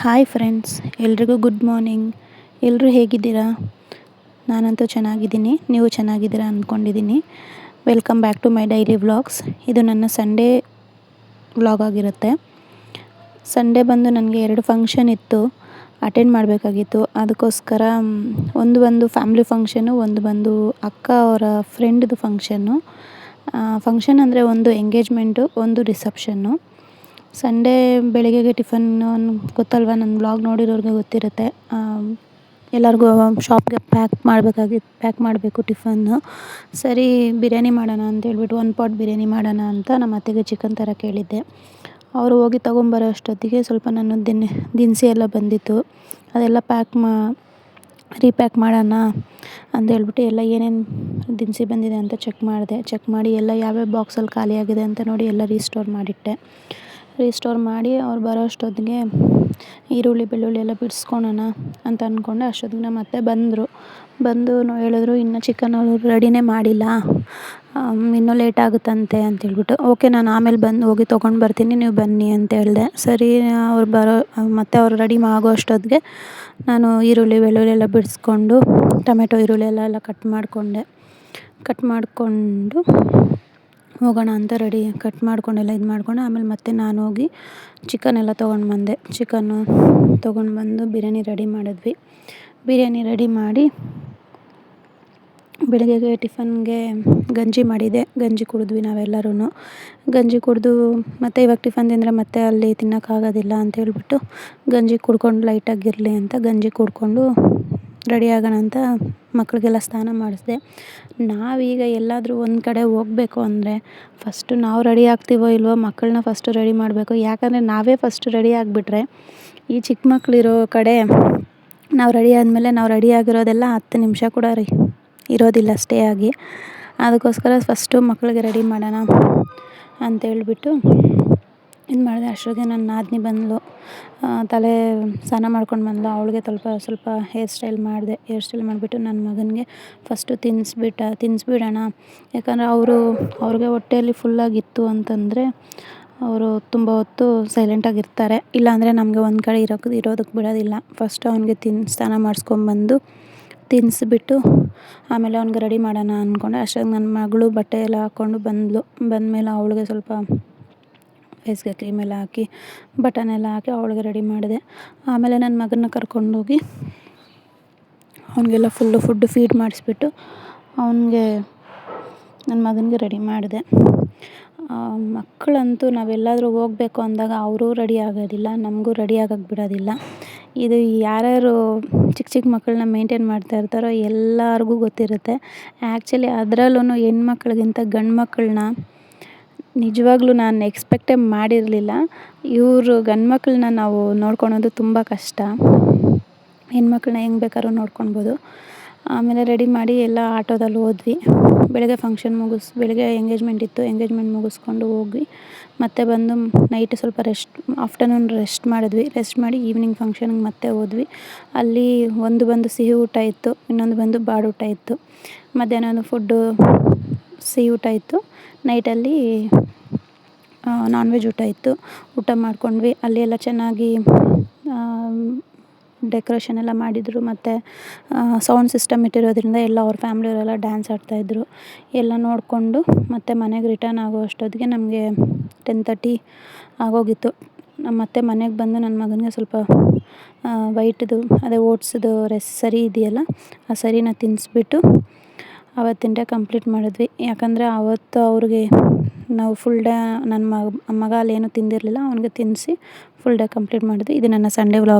Hi friends, ಎಲ್ರಿಗೂ good morning. ಎಲ್ಲರೂ ಹೇಗಿದ್ದೀರಾ? ನಾನಂತೂ ಚೆನ್ನಾಗಿದ್ದೀನಿ. ನೀವು ಚೆನ್ನಾಗಿದ್ದೀರಾ ಅಂದ್ಕೊಂಡಿದ್ದೀನಿ. Welcome back to my daily vlogs. ಇದು ನನ್ನ ಸಂಡೇ ವ್ಲಾಗ್ ಆಗಿರುತ್ತೆ. ಸಂಡೇ ಬಂದು ನನಗೆ 2 ಫಂಕ್ಷನ್ ಇತ್ತು, ಅಟೆಂಡ್ ಮಾಡಬೇಕಾಗಿತ್ತು. ಅದಕ್ಕೋಸ್ಕರ ಒಂದು ಫ್ಯಾಮ್ಲಿ ಫಂಕ್ಷನು, ಒಂದು ಬಂದು ಅಕ್ಕ ಅವರ ಫ್ರೆಂಡ್ದು ಫಂಕ್ಷನ್ನು. ಫಂಕ್ಷನ್ ಅಂದರೆ ಒಂದು ಎಂಗೇಜ್ಮೆಂಟು, ಒಂದು ರಿಸೆಪ್ಷನ್ನು. ಸಂಡೇ ಬೆಳಗ್ಗೆಗೆ ಟಿಫನ್ನು ಗೊತ್ತಲ್ವ, ನನ್ನ ವ್ಲಾಗ್ ನೋಡಿರೋರಿಗೆ ಗೊತ್ತಿರುತ್ತೆ. ಎಲ್ಲರಿಗೂ ಶಾಪ್ಗೆ ಪ್ಯಾಕ್ ಮಾಡಬೇಕು ಟಿಫನ್ನು. ಸರಿ, ಬಿರಿಯಾನಿ ಮಾಡೋಣ ಅಂತೇಳ್ಬಿಟ್ಟು 1 ಪಾಟ್ ಬಿರಿಯಾನಿ ಮಾಡೋಣ ಅಂತ ನಮ್ಮ ಅತ್ತೆಗೆ ಚಿಕನ್ ತರಕ್ಕೆ ಹೇಳಿದ್ದೆ. ಅವರು ಹೋಗಿ ತೊಗೊಂಬರೋ ಅಷ್ಟೊತ್ತಿಗೆ ಸ್ವಲ್ಪ ನನ್ನ ದಿನಸಿ ಎಲ್ಲ ಬಂದಿತ್ತು. ಅದೆಲ್ಲ ರೀಪ್ಯಾಕ್ ಮಾಡೋಣ ಅಂತೇಳ್ಬಿಟ್ಟು ಎಲ್ಲ ಏನೇನು ದಿನಸಿ ಬಂದಿದೆ ಅಂತ ಚೆಕ್ ಮಾಡಿ ಎಲ್ಲ ಯಾವ್ಯಾವ ಬಾಕ್ಸಲ್ಲಿ ಖಾಲಿ ಆಗಿದೆ ಅಂತ ನೋಡಿ ಎಲ್ಲ ರೀಸ್ಟೋರ್ ಮಾಡಿ ಅವ್ರು ಬರೋ ಅಷ್ಟೊತ್ತಿಗೆ ಈರುಳ್ಳಿ ಬೆಳ್ಳುಳ್ಳಿ ಎಲ್ಲ ಬಿಡಿಸ್ಕೊಳೋಣ ಅಂತ ಅಂದ್ಕೊಂಡೆ. ಅಷ್ಟೊತ್ತಿಗೆ ನಮ್ಮ ಅತ್ತೆ ಬಂದು ಹೇಳಿದ್ರು, ಇನ್ನು ಚಿಕನ್ ಅವರು ರೆಡಿನೇ ಮಾಡಿಲ್ಲ, ಇನ್ನೂ ಲೇಟ್ ಆಗುತ್ತಂತೆ ಅಂತೇಳ್ಬಿಟ್ಟು. ಓಕೆ, ನಾನು ಆಮೇಲೆ ಬಂದು ಹೋಗಿ ತೊಗೊಂಡು ಬರ್ತೀನಿ, ನೀವು ಬನ್ನಿ ಅಂತ ಹೇಳಿದೆ. ಸರಿ, ಅವ್ರು ರೆಡಿ ಆಗೋ ಅಷ್ಟೊತ್ತಿಗೆ ನಾನು ಈರುಳ್ಳಿ ಬೆಳ್ಳುಳ್ಳಿ ಎಲ್ಲ ಬಿಡಿಸ್ಕೊಂಡು, ಟೊಮೆಟೊ ಈರುಳ್ಳಿ ಎಲ್ಲ ಕಟ್ ಮಾಡಿಕೊಂಡು ಹೋಗೋಣ ಅಂತ ಕಟ್ ಮಾಡ್ಕೊಂಡೆಲ್ಲ ಇದು ಮಾಡ್ಕೊಂಡು, ಆಮೇಲೆ ಮತ್ತೆ ನಾನು ಹೋಗಿ ಚಿಕನ್ ಎಲ್ಲ ತೊಗೊಂಡು ಬಂದು ಬಿರಿಯಾನಿ ರೆಡಿ ಮಾಡಿದ್ವಿ. ಬಿರಿಯಾನಿ ರೆಡಿ ಮಾಡಿ ಬೆಳಗ್ಗೆಗೆ ಟಿಫನ್ಗೆ ಗಂಜಿ ಮಾಡಿದೆ. ಗಂಜಿ ಕುಡಿದ್ವಿ ನಾವೆಲ್ಲರೂ. ಗಂಜಿ ಕುಡಿದು ಮತ್ತೆ ಇವಾಗ ಟಿಫನ್ ತಿಂದರೆ ಮತ್ತೆ ಅಲ್ಲಿ ತಿನ್ನೋಕ್ಕಾಗೋದಿಲ್ಲ ಅಂತೇಳ್ಬಿಟ್ಟು ಗಂಜಿ ಕುಡ್ಕೊಂಡು ಲೈಟಾಗಿರಲಿ ಅಂತ ಗಂಜಿ ಕುಡ್ಕೊಂಡು ರೆಡಿ ಆಗೋಣ ಅಂತ ಮಕ್ಕಳಿಗೆಲ್ಲ ಸ್ನಾನ ಮಾಡಿಸಿದೆ. ನಾವೀಗ ಎಲ್ಲಾದರೂ ಒಂದು ಕಡೆ ಹೋಗಬೇಕು ಅಂದರೆ ಫಸ್ಟು ನಾವು ರೆಡಿ ಆಗ್ತೀವೋ ಇಲ್ವೋ, ಮಕ್ಕಳನ್ನ ಫಸ್ಟು ರೆಡಿ ಮಾಡಬೇಕು. ಯಾಕಂದರೆ ನಾವೇ ಫಸ್ಟು ರೆಡಿ ಆಗಿಬಿಟ್ರೆ ಈ ಚಿಕ್ಕ ಮಕ್ಕಳಿರೋ ಕಡೆ ನಾವು ರೆಡಿ ಆದಮೇಲೆ ನಾವು ರೆಡಿ ಆಗಿರೋದೆಲ್ಲ 10 ನಿಮಿಷ ಕೂಡ ಇರೋದಿಲ್ಲ ಸ್ಟೇ ಆಗಿ. ಅದಕ್ಕೋಸ್ಕರ ಫಸ್ಟು ಮಕ್ಕಳಿಗೆ ರೆಡಿ ಮಾಡೋಣ ಅಂತೇಳ್ಬಿಟ್ಟು ಇದು ಮಾಡಿದೆ. ಅಷ್ಟೊತ್ತಿಗೆ ನನ್ನ ನಾದಿನಿ ಬಂದಳು, ತಲೆ ಸ್ನಾನ ಮಾಡ್ಕೊಂಡು ಬಂದಳು. ಅವಳಿಗೆ ಸ್ವಲ್ಪ ಹೇರ್ ಸ್ಟೈಲ್ ಮಾಡಿಬಿಟ್ಟು ನನ್ನ ಮಗನಿಗೆ ಫಸ್ಟು ತಿನ್ನಿಸ್ಬಿಡೋಣ. ಯಾಕಂದರೆ ಅವ್ರಿಗೆ ಹೊಟ್ಟೆಯಲ್ಲಿ ಫುಲ್ಲಾಗಿತ್ತು ಅಂತಂದರೆ ಅವರು ತುಂಬ ಹೊತ್ತು ಸೈಲೆಂಟಾಗಿರ್ತಾರೆ. ಇಲ್ಲಾಂದರೆ ನಮಗೆ ಒಂದು ಕಡೆ ಇರೋದಕ್ಕೆ ಬಿಡೋದಿಲ್ಲ. ಫಸ್ಟ್ ಅವನಿಗೆ ಸ್ನಾನ ಮಾಡಿಸ್ಕೊಂಬಂದು ತಿನ್ನಿಸ್ಬಿಟ್ಟು ಆಮೇಲೆ ಅವ್ನಿಗೆ ರೆಡಿ ಮಾಡೋಣ ಅಂದ್ಕೊಂಡೆ. ಅಷ್ಟೊತ್ತಿಗೆ ನನ್ನ ಮಗಳು ಬಟ್ಟೆ ಎಲ್ಲ ಹಾಕ್ಕೊಂಡು ಬಂದಮೇಲೆ ಅವಳಿಗೆ ಸ್ವಲ್ಪ ಫೇಸ್ಗೆ ಕ್ರೀಮೆಲ್ಲ ಹಾಕಿ ಬಟನೆಲ್ಲ ಹಾಕಿ ಅವಳಿಗೆ ರೆಡಿ ಮಾಡಿದೆ. ಆಮೇಲೆ ನನ್ನ ಮಗನ್ನ ಕರ್ಕೊಂಡೋಗಿ ಅವನಿಗೆಲ್ಲ ಫುಡ್ ಫೀಡ್ ಮಾಡಿಸ್ಬಿಟ್ಟು ನನ್ನ ಮಗನಿಗೆ ರೆಡಿ ಮಾಡಿದೆ. ಮಕ್ಕಳಂತೂ ನಾವೆಲ್ಲಾದರೂ ಹೋಗಬೇಕು ಅಂದಾಗ ಅವರೂ ರೆಡಿ ಆಗೋದಿಲ್ಲ, ನಮಗೂ ರೆಡಿ ಆಗೋಕ್ಕೆ ಬಿಡೋದಿಲ್ಲ. ಇದು ಯಾರ್ಯಾರು ಚಿಕ್ಕ ಮಕ್ಕಳನ್ನ ಮೇಂಟೈನ್ ಮಾಡ್ತಾ ಇರ್ತಾರೋ ಎಲ್ಲರಿಗೂ ಗೊತ್ತಿರುತ್ತೆ. ಆ್ಯಕ್ಚುಲಿ ಅದರಲ್ಲೂ ಹೆಣ್ಮಕ್ಳಿಗಿಂತ ಗಂಡು ಮಕ್ಕಳನ್ನ ನಿಜವಾಗ್ಲೂ ನಾನು ಎಕ್ಸ್ಪೆಕ್ಟೇ ಮಾಡಿರಲಿಲ್ಲ. ಗಂಡು ಮಕ್ಕಳನ್ನ ನಾವು ನೋಡ್ಕೊಳೋದು ತುಂಬ ಕಷ್ಟ. ಹೆಣ್ಮಕ್ಳನ್ನ ಹೆಂಗೆ ಬೇಕಾದ್ರೂ ನೋಡ್ಕೊಳ್ಬೋದು. ಆಮೇಲೆ ರೆಡಿ ಮಾಡಿ ಎಲ್ಲ ಆಟೋದಲ್ಲಿ ಹೋದ್ವಿ. ಬೆಳಗ್ಗೆ ಎಂಗೇಜ್ಮೆಂಟ್ ಇತ್ತು. ಎಂಗೇಜ್ಮೆಂಟ್ ಮುಗಿಸ್ಕೊಂಡು ಹೋಗಿ ಮತ್ತೆ ಬಂದು ನೈಟ್ ಸ್ವಲ್ಪ ಆಫ್ಟರ್ನೂನ್ ರೆಸ್ಟ್ ಮಾಡಿ ಈವ್ನಿಂಗ್ ಫಂಕ್ಷನ್ಗೆ ಮತ್ತೆ ಹೋದ್ವಿ. ಅಲ್ಲಿ ಒಂದು ಬಂದು ಸಿಹಿ ಊಟ ಇತ್ತು, ಇನ್ನೊಂದು ಬಂದು ಬಾಡೂಟ ಇತ್ತು. ಮಧ್ಯಾಹ್ನದ ಫುಡ್ಡು ಸಿಹಿ ಊಟ ಇತ್ತು, ನೈಟಲ್ಲಿ ನಾನ್ ವೆಜ್ ಊಟ ಮಾಡ್ಕೊಂಡ್ವಿ. ಅಲ್ಲಿ ಎಲ್ಲ ಚೆನ್ನಾಗಿ ಡೆಕೋರೇಷನ್ ಎಲ್ಲ ಮಾಡಿದರು. ಮತ್ತು ಸೌಂಡ್ ಸಿಸ್ಟಮ್ ಇಟ್ಟಿರೋದ್ರಿಂದ ಎಲ್ಲ ಅವ್ರ ಫ್ಯಾಮ್ಲಿಯವರೆಲ್ಲ ಡ್ಯಾನ್ಸ್ ಆಡ್ತಾಯಿದ್ರು. ಎಲ್ಲ ನೋಡಿಕೊಂಡು ಮತ್ತೆ ಮನೆಗೆ ರಿಟರ್ನ್ ಆಗೋ ಅಷ್ಟೊತ್ತಿಗೆ ನಮಗೆ 10:30 ಆಗೋಗಿತ್ತು. ಮತ್ತೆ ಮನೆಗೆ ಬಂದು ನನ್ನ ಮಗನಿಗೆ ಸ್ವಲ್ಪ ಓಟ್ಸ್ದು ಸರಿ ಇದೆಯಲ್ಲ, ಆ ಸರಿನ ತಿನ್ನಿಸ್ಬಿಟ್ಟು ಆವತ್ತಿನ ಡೇ ಕಂಪ್ಲೀಟ್ ಮಾಡಿದ್ವಿ. ಯಾಕಂದರೆ ಆವತ್ತು ಅವ್ರಿಗೆ ನಾವು ಫುಲ್ ಡೇ ನನ್ನ ಮಗ ಅಲ್ಲೇನೂ ತಿಂದಿರಲಿಲ್ಲ, ಅವನಿಗೆ ತಿನ್ನಿಸಿ ಫುಲ್ ಡೇ ಕಂಪ್ಲೀಟ್ ಮಾಡಿದ್ವಿ. ಇದು ನನ್ನ ಸಂಡೇ ವ್ಲಾಗ್.